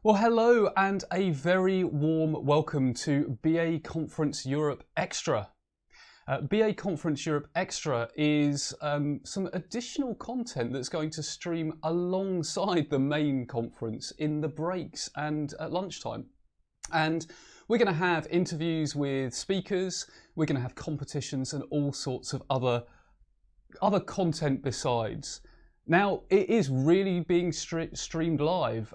Well, hello and a very warm welcome to BA Conference Europe Extra. BA Conference Europe Extra is some additional content that's going to stream alongside the main conference in the breaks and at lunchtime. And we're going to have interviews with speakers, we're going to have competitions and all sorts of other content besides. Now, it is really being streamed live,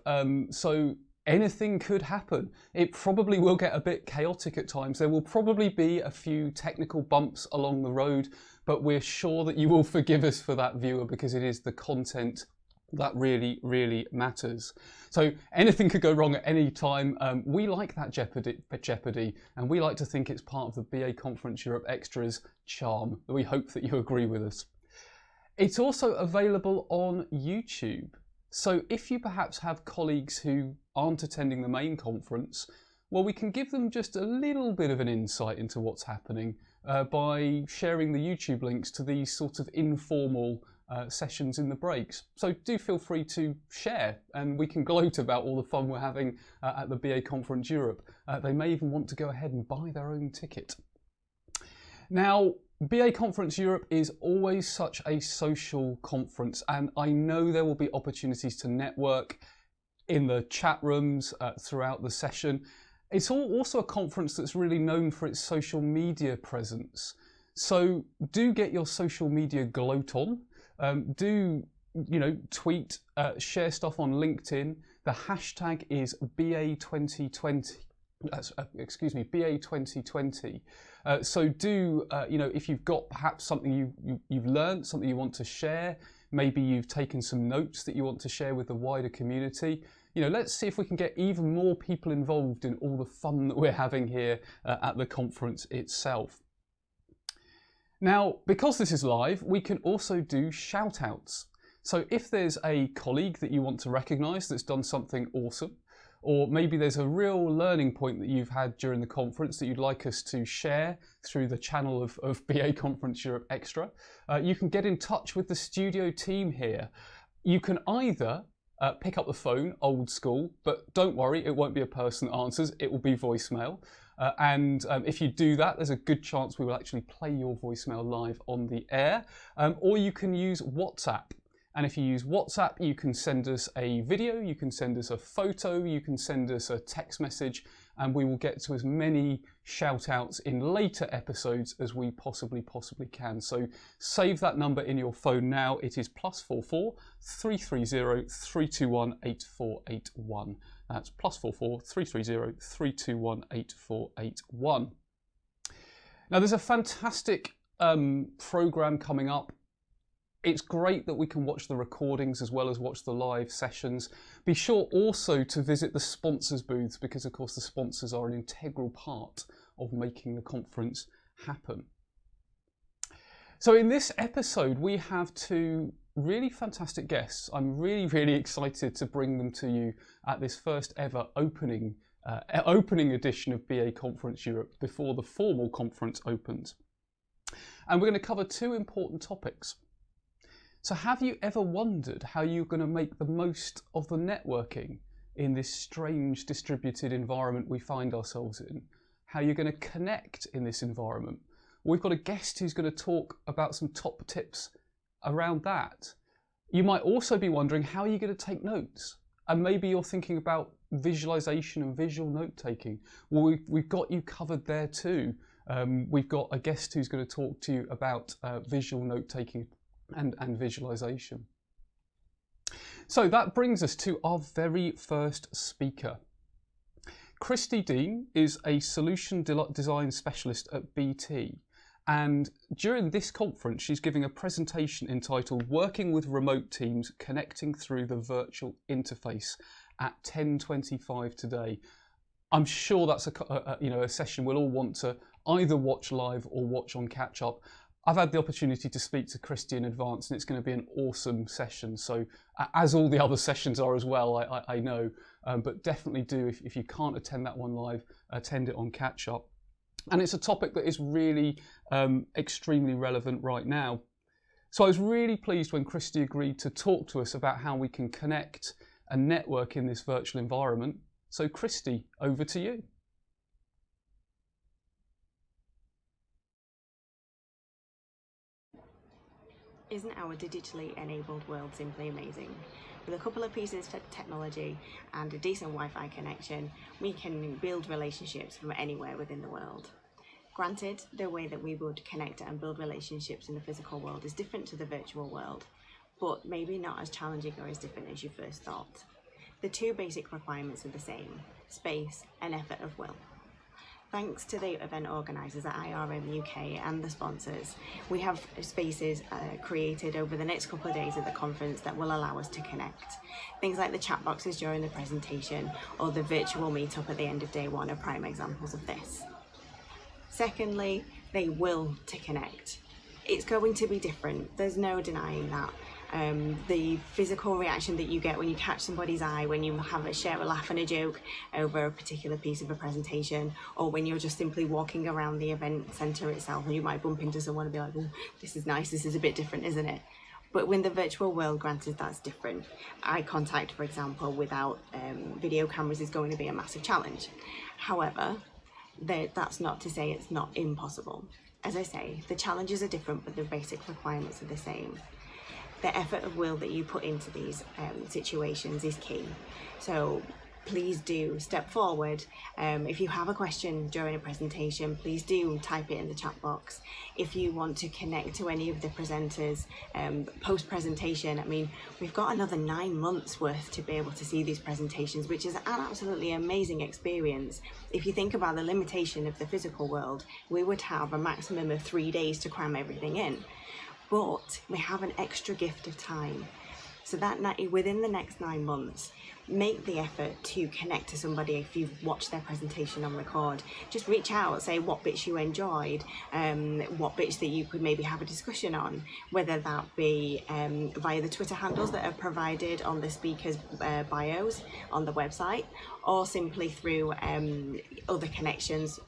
so anything could happen. It probably will get a bit chaotic at times. There will probably be a few technical bumps along the road, but we're sure that you will forgive us for that, viewer, because it is the content that really, really matters. So anything could go wrong at any time. We like that jeopardy, and we like to think it's part of the BA Conference Europe Extra's charm. We hope that you agree with us. It's also available on YouTube. So if you perhaps have colleagues who aren't attending the main conference, well, we can give them just a little bit of an insight into what's happening by sharing the YouTube links to these sort of informal sessions in the breaks. So do feel free to share, and we can gloat about all the fun we're having at the BA Conference Europe. They may even want to go ahead and buy their own ticket. Now, BA Conference Europe is always such a social conference, and I know there will be opportunities to network in the chat rooms throughout the session. It's also a conference that's really known for its social media presence. So do get your social media gloat on. Do tweet, share stuff on LinkedIn. The hashtag is BA2020. BA 2020. So do, if you've got perhaps something you've learned, something you want to share, maybe you've taken some notes that you want to share with the wider community, let's see if we can get even more people involved in all the fun that we're having here at the conference itself. Now, because this is live, we can also do shout outs. So if there's a colleague that you want to recognise that's done something awesome, or maybe there's a real learning point that you've had during the conference that you'd like us to share through the channel of BA Conference Europe Extra, you can get in touch with the studio team here. You can either pick up the phone, old school, but don't worry, it won't be a person that answers, it will be voicemail. And if you do that, there's a good chance we will actually play your voicemail live on the air. Or you can use WhatsApp. And if you use WhatsApp, you can send us a video, you can send us a photo, you can send us a text message, and we will get to as many shout outs in later episodes as we possibly can. So save that number in your phone now. It is +44 330 321 8481. That's +44 330 321 8481. Now there's a fantastic program coming up. It's great that we can watch the recordings as well as watch the live sessions. Be sure also to visit the sponsors booths, because of course the sponsors are an integral part of making the conference happen. So in this episode we have two really fantastic guests. I'm really excited to bring them to you at this first ever opening edition of BA Conference Europe before the formal conference opens. And we're going to cover two important topics. So have you ever wondered how you're going to make the most of the networking in this strange distributed environment we find ourselves in? How you're going to connect in this environment? We've got a guest who's going to talk about some top tips around that. You might also be wondering how you're going to take notes. And maybe you're thinking about visualization and visual note taking. Well, we've got you covered there too. We've got a guest who's going to talk to you about visual note taking and visualization. So that brings us to our very first speaker. Kristy Dean is a solution design specialist at BT, and during this conference she's giving a presentation entitled Working with Remote Teams Connecting Through the Virtual Interface at 10:25 today. I'm sure that's a session we'll all want to either watch live or watch on catch up. I've had the opportunity to speak to Kristy in advance, and it's going to be an awesome session. So, as all the other sessions are as well, I know, but definitely do, if you can't attend that one live, attend it on catch up. And it's a topic that is really extremely relevant right now. So I was really pleased when Kristy agreed to talk to us about how we can connect and network in this virtual environment. So Kristy, over to you. Isn't our digitally enabled world simply amazing? With a couple of pieces of technology and a decent Wi-Fi connection, we can build relationships from anywhere within the world. Granted, the way that we would connect and build relationships in the physical world is different to the virtual world, but maybe not as challenging or as different as you first thought. The two basic requirements are the same: space and effort of will. Thanks to the event organisers at IRM UK and the sponsors, we have spaces created over the next couple of days of the conference that will allow us to connect. Things like the chat boxes during the presentation or the virtual meetup at the end of day one are prime examples of this. Secondly, they will to connect. It's going to be different, there's no denying that. The physical reaction that you get when you catch somebody's eye, when you share a laugh and a joke over a particular piece of a presentation, or when you're just simply walking around the event centre itself and you might bump into someone and be like, oh, this is nice, this is a bit different, isn't it? But when the virtual world, granted, that's different. Eye contact, for example, without video cameras is going to be a massive challenge. However, that's not to say it's not impossible. As I say, the challenges are different, but the basic requirements are the same. The effort of will that you put into these situations is key. So please do step forward. If you have a question during a presentation, please do type it in the chat box. If you want to connect to any of the presenters post-presentation, I mean, we've got another 9 months worth to be able to see these presentations, which is an absolutely amazing experience. If you think about the limitation of the physical world, we would have a maximum of 3 days to cram everything in. But we have an extra gift of time. So that within the next 9 months, make the effort to connect to somebody. If you've watched their presentation on record, just reach out, say what bits you enjoyed, what bits that you could maybe have a discussion on, whether that be via the Twitter handles that are provided on the speakers' bios on the website, or simply through other connections,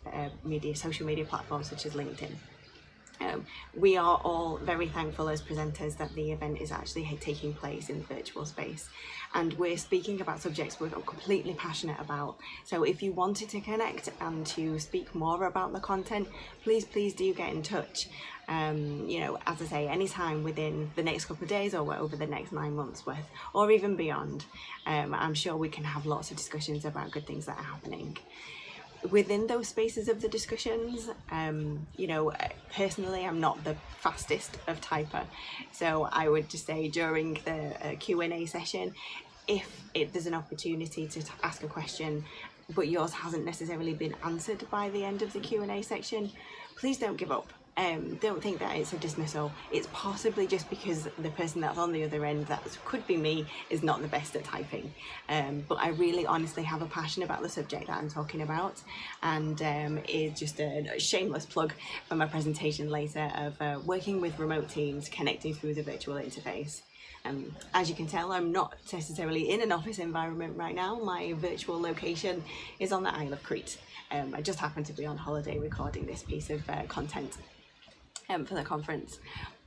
social media platforms such as LinkedIn. We are all very thankful as presenters that the event is actually taking place in virtual space, and we're speaking about subjects we're completely passionate about. So if you wanted to connect and to speak more about the content, please do get in touch. You know, as I say, anytime within the next couple of days or over the next 9 months worth, or even beyond, I'm sure we can have lots of discussions about good things that are happening. Within those spaces of the discussions, you know, personally, I'm not the fastest of typer. So I would just say during the Q&A session, if there's an opportunity to ask a question, but yours hasn't necessarily been answered by the end of the Q&A section, please don't give up. Don't think that it's a dismissal. It's possibly just because the person that's on the other end, that could be me, is not the best at typing. But I really honestly have a passion about the subject that I'm talking about, and it's just a shameless plug for my presentation later of working with remote teams, connecting through the virtual interface. As you can tell, I'm not necessarily in an office environment right now. My virtual location is on the Isle of Crete. I just happen to be on holiday recording this piece of content for the conference.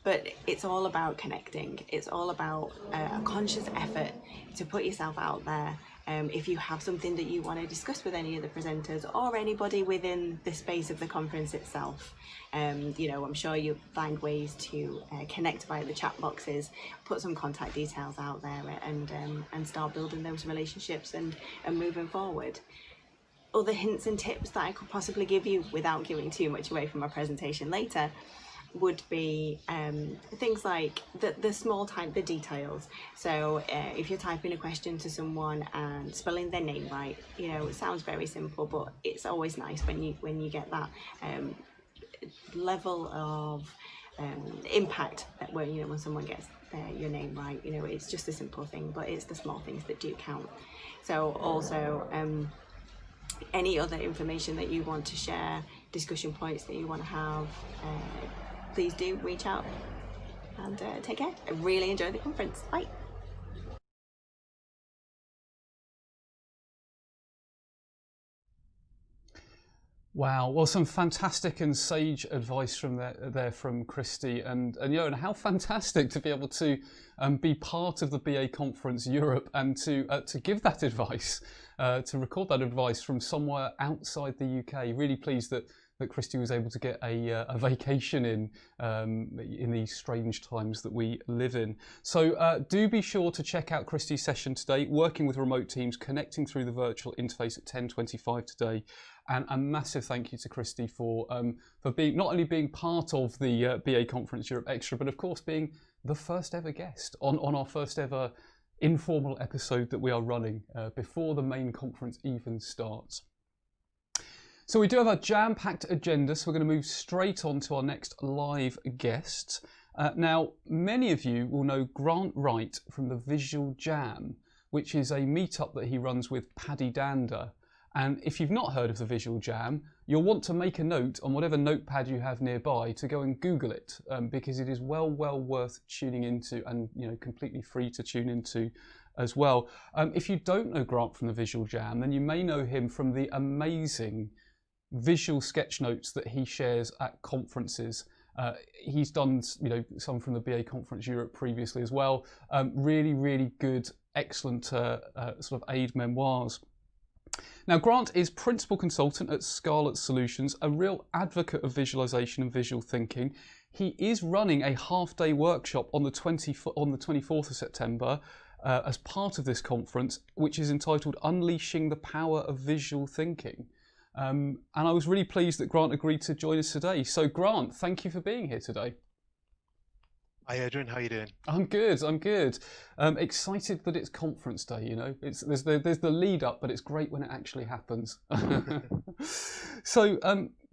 But it's all about connecting. It's all about a conscious effort to put yourself out there. If you have something that you want to discuss with any of the presenters or anybody within the space of the conference itself, you know, I'm sure you'll find ways to connect via the chat boxes, put some contact details out there, and start building those relationships and moving forward. Other hints and tips that I could possibly give you without giving too much away from my presentation later would be things like the small the details. So if you're typing a question to someone and spelling their name right, you know, it sounds very simple, but it's always nice when you get that level of impact that when someone gets your name right. You know, it's just a simple thing, but it's the small things that do count. So also any other information that you want to share, discussion points that you want to have, please do reach out, and take care. I really enjoyed the conference. Bye. Wow, well, some fantastic and sage advice from there from Kristy, and and how fantastic to be able to be part of the BA Conference Europe and to give that advice, to record that advice from somewhere outside the UK. Really pleased that Kristy was able to get a vacation in these strange times that we live in. So do be sure to check out Kristy's session today, working with remote teams, connecting through the virtual interface at 10:25 today. And a massive thank you to Kristy for being not only being part of the BA Conference Europe Extra, but of course being the first ever guest on our first ever informal episode that we are running before the main conference even starts. So we do have a jam-packed agenda, so we're going to move straight on to our next live guest. Now, many of you will know Grant Wright from the Visual Jam, which is a meetup that he runs with Paddy Dander. And if you've not heard of the Visual Jam, you'll want to make a note on whatever notepad you have nearby to go and Google it, because it is well worth tuning into, and completely free to tune into as well. If you don't know Grant from the Visual Jam, then you may know him from the amazing visual sketch notes that he shares at conferences. He's done some from the BA Conference Europe previously as well. Really good, excellent sort of aid memoirs. Now, Grant is Principal Consultant at Scarlet Solutions, a real advocate of visualization and visual thinking. He is running a half-day workshop on the 24th of September as part of this conference, which is entitled Unleashing the Power of Visual Thinking. And I was really pleased that Grant agreed to join us today. So Grant, thank you for being here today. Hi Adrian, how are you doing? I'm good. Excited that it's conference day, there's the lead up, but it's great when it actually happens. So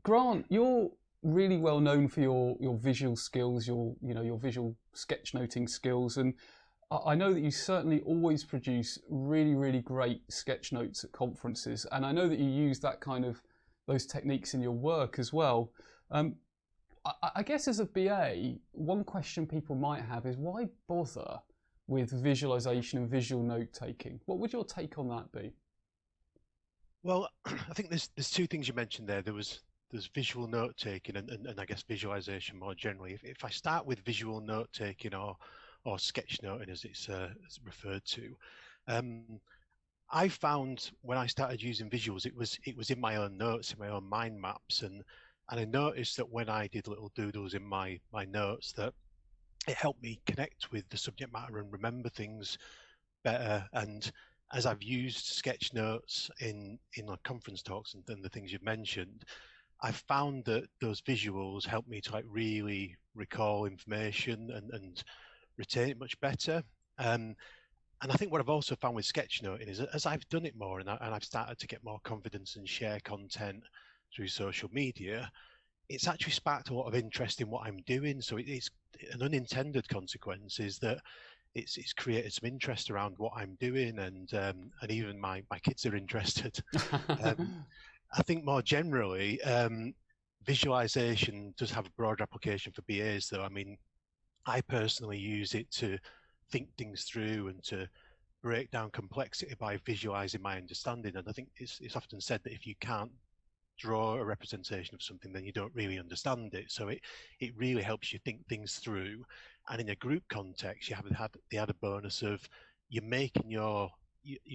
Grant, you're really well known for your visual skills, your visual sketchnoting skills, and I know that you certainly always produce really great sketch notes at conferences, and I know that you use those techniques in your work as well. I guess as a BA, one question people might have is why bother with visualization and visual note taking? What would your take on that be? Well, I think there's two things you mentioned there. There's visual note taking and I guess visualization more generally. If I start with visual note taking or sketchnoting as it's referred to, I found when I started using visuals, it was in my own notes, in my own mind maps, and I noticed that when I did little doodles in my notes, that it helped me connect with the subject matter and remember things better. And as I've used sketch notes in like conference talks and the things you've mentioned, I've found that those visuals help me to really recall information and retain it much better. And I think what I've also found with sketchnoting is as I've done it more and I've started to get more confidence and share content through social media, it's actually sparked a lot of interest in what I'm doing. So it's an unintended consequence is that it's created some interest around what I'm doing, and even my kids are interested. I think more generally, visualization does have a broad application for BAs, though. I mean, I personally use it to think things through and to break down complexity by visualizing my understanding. And I think it's often said that if you can't draw a representation of something, then you don't really understand it. So it really helps you think things through. And in a group context, you have the added bonus of you're making your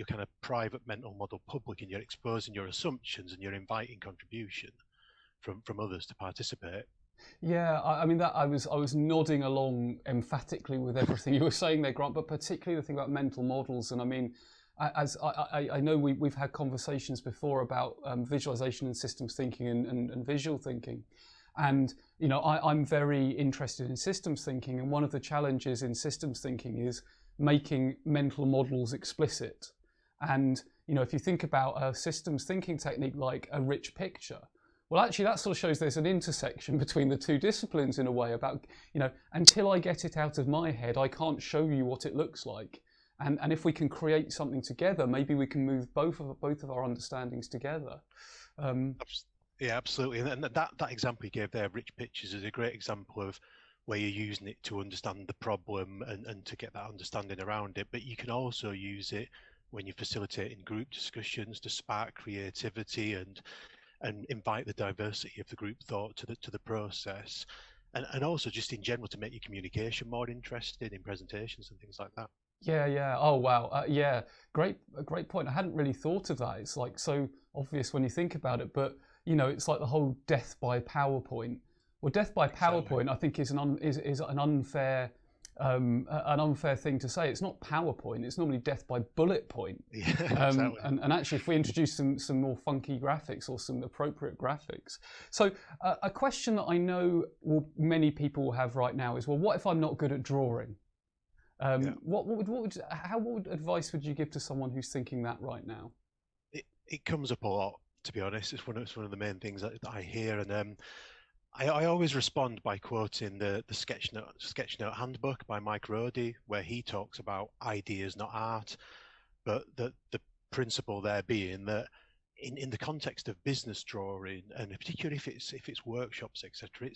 kind of private mental model public, and you're exposing your assumptions and you're inviting contribution from others to participate. Yeah, I mean that I was nodding along emphatically with everything you were saying there, Grant, but particularly the thing about mental models. And I mean, as I know we've had conversations before about visualization and systems thinking and visual thinking. And I'm very interested in systems thinking, and one of the challenges in systems thinking is making mental models explicit. And if you think about a systems thinking technique like a rich picture, well, actually, that sort of shows there's an intersection between the two disciplines in a way about, until I get it out of my head, I can't show you what it looks like. And if we can create something together, maybe we can move both of our understandings together. Yeah, absolutely. And that example you gave there, rich pictures, is a great example of where you're using it to understand the problem and to get that understanding around it. But you can also use it when you're facilitating group discussions to spark creativity and and invite the diversity of the group thought to the process, and also just in general to make your communication more interesting in presentations and things like that. Yeah. Oh, wow. Yeah, great point. I hadn't really thought of that. It's like so obvious when you think about it, but it's like the whole death by PowerPoint. Well, death by PowerPoint, Exactly. I think is an unfair thing to say. It's not PowerPoint. It's normally death by bullet point. Yeah, exactly. And actually, if we introduce some more funky graphics or some appropriate graphics. So a question that I know many people will have right now is, well, what if I'm not good at drawing? What advice would you give to someone who's thinking that right now? It comes up a lot, to be honest. It's one of the main things that I hear, and I always respond by quoting the Sketchnote Handbook by Mike Rodey, where he talks about ideas, not art, but the principle there being that in the context of business drawing, and particularly if it's workshops, etc.,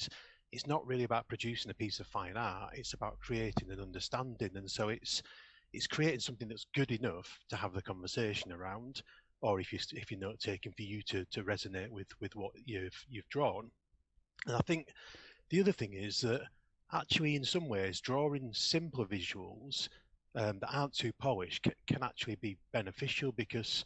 it's not really about producing a piece of fine art. It's about creating an understanding, and so it's creating something that's good enough to have the conversation around, or if you're note taking, for you to resonate with what you've drawn. And I think the other thing is that actually, in some ways, drawing simpler visuals that aren't too polished can actually be beneficial, because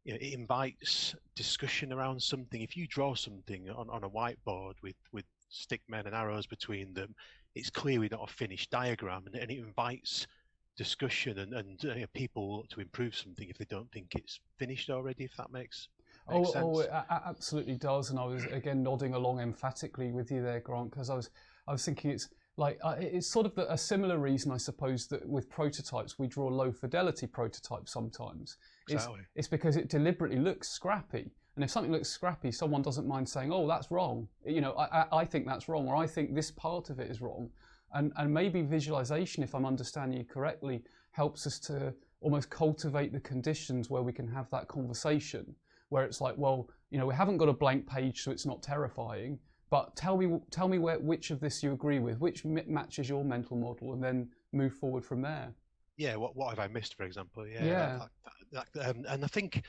it invites discussion around something. If you draw something on a whiteboard with stick men and arrows between them, it's clearly not a finished diagram, and it invites discussion and people to improve something if they don't think it's finished already, if that makes sense. It absolutely does, and I was again nodding along emphatically with you there, Grant, because I was thinking it's like it's sort of a similar reason, I suppose, that with prototypes we draw low fidelity prototypes sometimes. Exactly. It's because it deliberately looks scrappy, and if something looks scrappy, someone doesn't mind saying, "Oh, that's wrong." I think that's wrong, or I think this part of it is wrong, and maybe visualization, if I'm understanding you correctly, helps us to almost cultivate the conditions where we can have that conversation, where it's like, well, we haven't got a blank page, so it's not terrifying. But tell me which of this you agree with, which matches your mental model, and then move forward from there. Yeah, what have I missed, for example? Yeah. And I think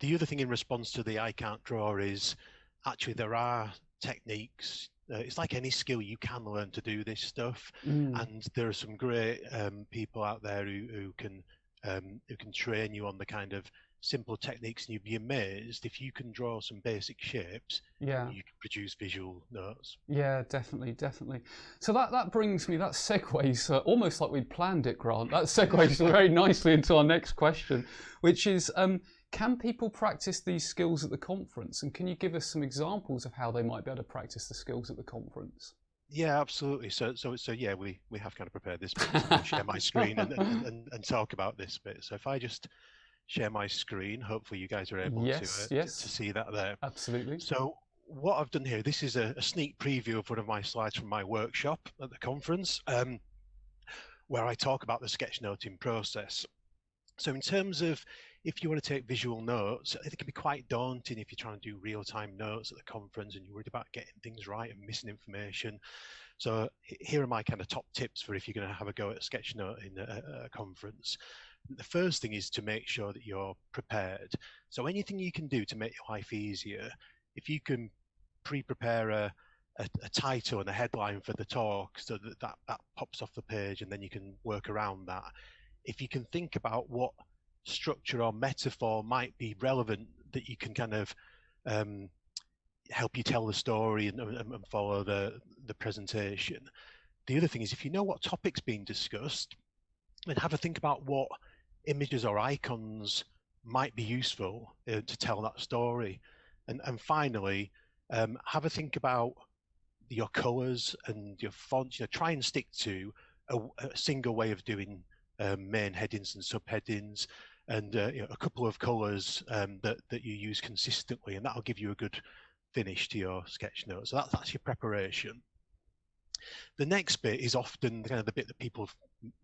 the other thing in response to the I can't draw is actually there are techniques. It's like any skill, you can learn to do this stuff, and there are some great people out there who can train you on the kind of simple techniques, and you'd be amazed if you can draw some basic shapes. Yeah, you can produce visual notes. Yeah, definitely. So that brings me, that segues almost like we'd planned it, Grant. That segues very nicely into our next question, which is, can people practice these skills at the conference? And can you give us some examples of how they might be able to practice the skills at the conference? Yeah, absolutely. So yeah, we have kind of prepared this bit. So I'm going to share my screen and talk about this bit. So if I just share my screen, hopefully you guys are able to see that there. Absolutely. So what I've done here, this is a sneak preview of one of my slides from my workshop at the conference, where I talk about the sketchnoting process. So in terms of, if you want to take visual notes, it can be quite daunting if you're trying to do real-time notes at the conference and you're worried about getting things right and missing information. So here are my kind of top tips for if you're going to have a go at sketchnote in a conference. The first thing is to make sure that you're prepared. So anything you can do to make your life easier, if you can pre-prepare a title and a headline for the talk so that pops off the page, and then you can work around that. If you can think about what structure or metaphor might be relevant, that you can kind of help you tell the story and follow the presentation. The other thing is, if you know what topic's being discussed, then have a think about what images or icons might be useful to tell that story. And finally, have a think about your colors and your fonts. Try and stick to a single way of doing main headings and subheadings, and a couple of colors that you use consistently, and that'll give you a good finish to your sketch note. So that's your preparation. The next bit is often kind of the bit that people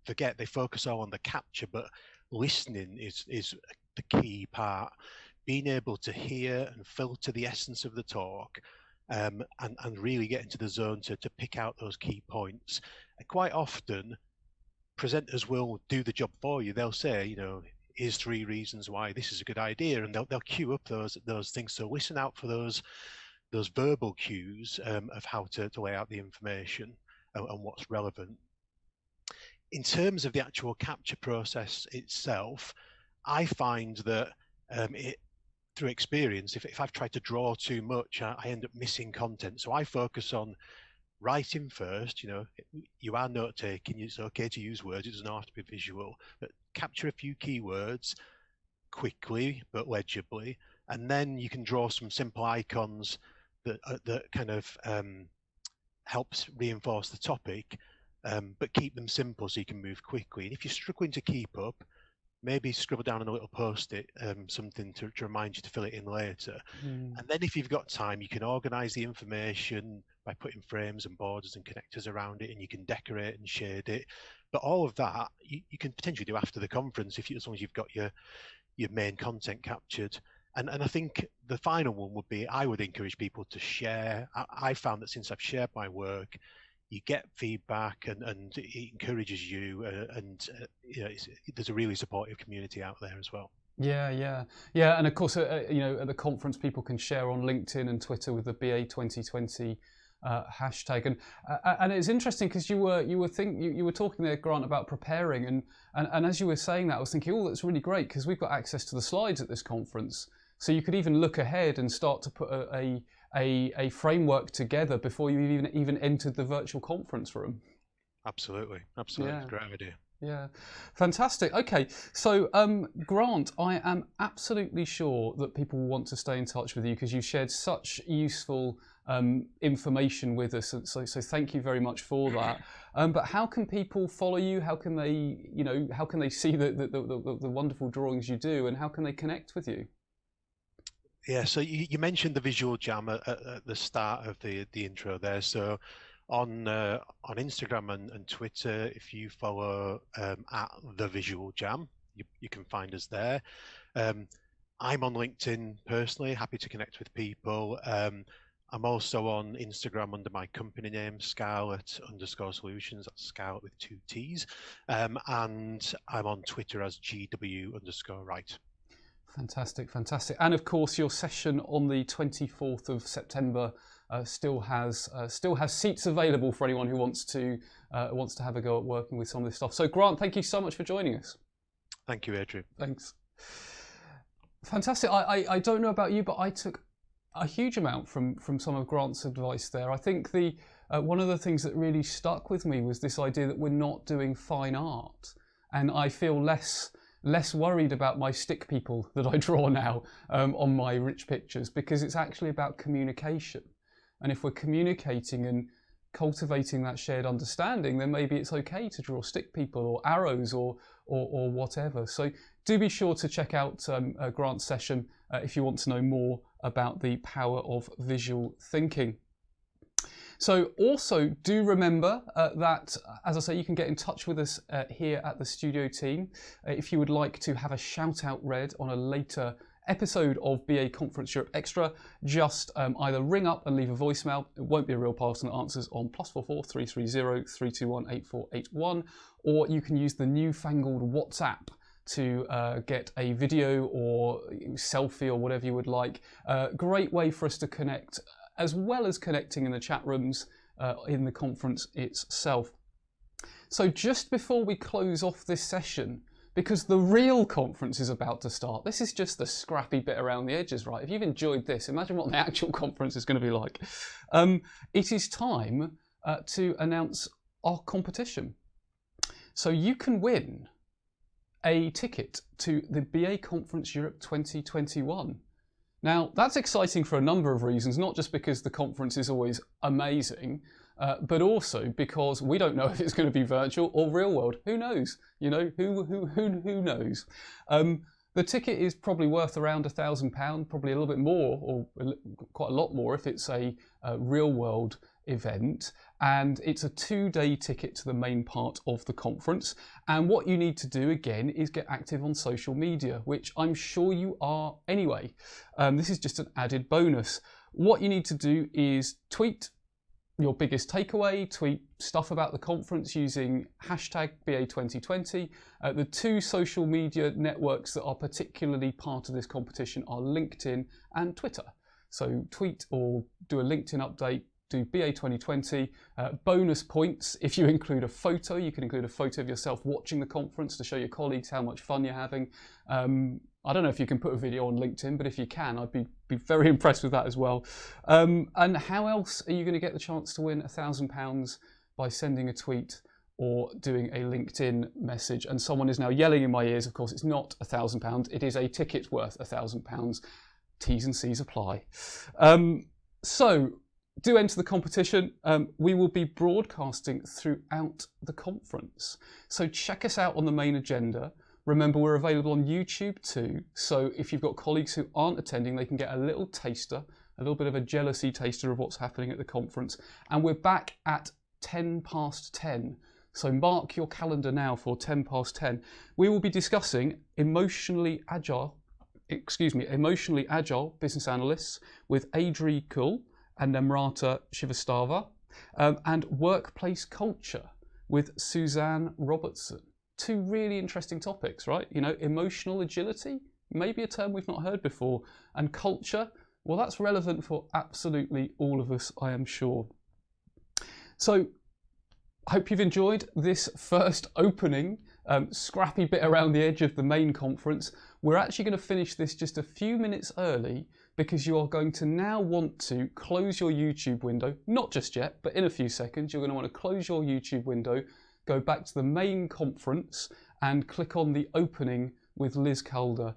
forget. They focus all on the capture, but listening is the key part. Being able to hear and filter the essence of the talk, and really get into the zone to pick out those key points. And quite often, presenters will do the job for you. They'll say, here's 3 reasons why this is a good idea, and they'll queue up those things. So listen out for those verbal cues of how to lay out the information and what's relevant. In terms of the actual capture process itself, I find that through experience, if I've tried to draw too much, I end up missing content. So I focus on writing first. You are note taking, it's okay to use words, it doesn't have to be visual, but capture a few keywords quickly but legibly, and then you can draw some simple icons that kind of helps reinforce the topic, but keep them simple so you can move quickly. And if you're struggling to keep up, maybe scribble down on a little post-it, something to remind you to fill it in later. And then if you've got time, you can organize the information by putting frames and borders and connectors around it, and you can decorate and shade it. But all of that you can potentially do after the conference, as long as you've got your main content captured. And I think the final one would be, I would encourage people to share. I found that since I've shared my work, you get feedback, and it encourages you, and there's a really supportive community out there as well. Yeah. And of course, at the conference, people can share on LinkedIn and Twitter with the BA 2020 hashtag. And it's interesting because you were talking there, Grant, about preparing, and as you were saying that, I was thinking, oh, that's really great because we've got access to the slides at this conference, so you could even look ahead and start to put a framework together before you even entered the virtual conference room. Absolutely, yeah. Great idea. Yeah, fantastic. Okay, so Grant, I am absolutely sure that people want to stay in touch with you because you shared such useful information with us. So thank you very much for that. But how can people follow you? How can they see the wonderful drawings you do, and how can they connect with you? Yeah, so you mentioned the visual jam at the start of the intro there. So on Instagram and Twitter, if you follow at the Visual Jam, you can find us there. I'm on LinkedIn personally, happy to connect with people. I'm also on Instagram under my company name, Scarlett_Solutions. That's Scarlett with 2 T's. And I'm on Twitter as GW_Wright. Fantastic. And of course, your session on the 24th of September still has seats available for anyone who wants to have a go at working with some of this stuff. So Grant, thank you so much for joining us. Thank you, Adrian. Thanks. Fantastic. I don't know about you, but I took a huge amount from some of Grant's advice there. I think one of the things that really stuck with me was this idea that we're not doing fine art, and I feel less worried about my stick people that I draw now on my rich pictures, because it's actually about communication. And if we're communicating and cultivating that shared understanding, then maybe it's okay to draw stick people or arrows or whatever. So do be sure to check out Grant's session if you want to know more about the power of visual thinking. So also do remember that, as I say, you can get in touch with us here at the studio team if you would like to have a shout out read on a later episode of BA Conference Europe Extra. Just either ring up and leave a voicemail. It won't be a real person that answers, on +44 330 321 8481, or you can use the newfangled WhatsApp to get a video or selfie or whatever you would like. Great way for us to connect, as well as connecting in the chat rooms in the conference itself. So just before we close off this session, because the real conference is about to start, this is just the scrappy bit around the edges, right? If you've enjoyed this, imagine what the actual conference is going to be like. It is time to announce our competition. So you can win a ticket to the BA Conference Europe 2021. Now, that's exciting for a number of reasons, not just because the conference is always amazing, but also because we don't know if it's going to be virtual or real world. Who knows? You know, who knows? The ticket is probably worth around £1,000, probably a little bit more, or quite a lot more if it's a real world event. And it's a 2-day ticket to the main part of the conference. And what you need to do, again, is get active on social media, which I'm sure you are anyway. This is just an added bonus. What you need to do is tweet your biggest takeaway, tweet stuff about the conference using hashtag BA2020. The two social media networks that are particularly part of this competition are LinkedIn and Twitter. So tweet or do a LinkedIn update, do BA2020. Bonus points if you include a photo. You can include a photo of yourself watching the conference to show your colleagues how much fun you're having. I don't know if you can put a video on LinkedIn, but if you can, I'd be very impressed with that as well. And how else are you going to get the chance to win £1,000 by sending a tweet or doing a LinkedIn message? And someone is now yelling in my ears. Of course, it's not £1,000. It is a ticket worth £1,000. T's and C's apply. So do enter the competition. We will be broadcasting throughout the conference. So check us out on the main agenda. Remember, we're available on YouTube too. So if you've got colleagues who aren't attending, they can get a little taster, a little bit of a jealousy taster of what's happening at the conference. And we're back at 10:10. So mark your calendar now for 10:10. We will be discussing emotionally agile business analysts with Adri Kul and Namrata Shivastava, and workplace culture with Suzanne Robertson. Two really interesting topics, right? You know, emotional agility, maybe a term we've not heard before, and culture, well, that's relevant for absolutely all of us, I am sure. So I hope you've enjoyed this first opening, scrappy bit around the edge of the main conference. We're actually going to finish this just a few minutes early because you are going to now want to close your YouTube window, not just yet, but in a few seconds, you're going to want to close your YouTube window, go back to the main conference and click on the opening with Liz Calder.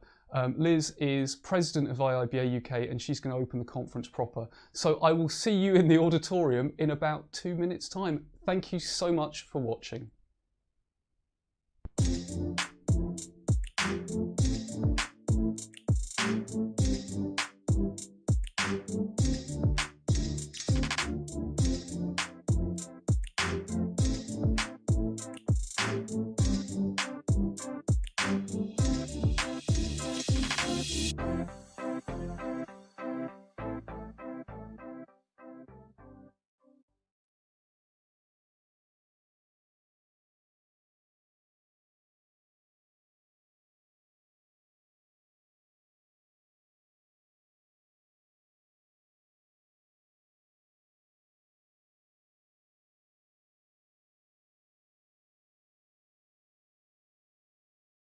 Liz is president of IIBA UK and she's going to open the conference proper. So I will see you in the auditorium in about 2 minutes' time. Thank you so much for watching.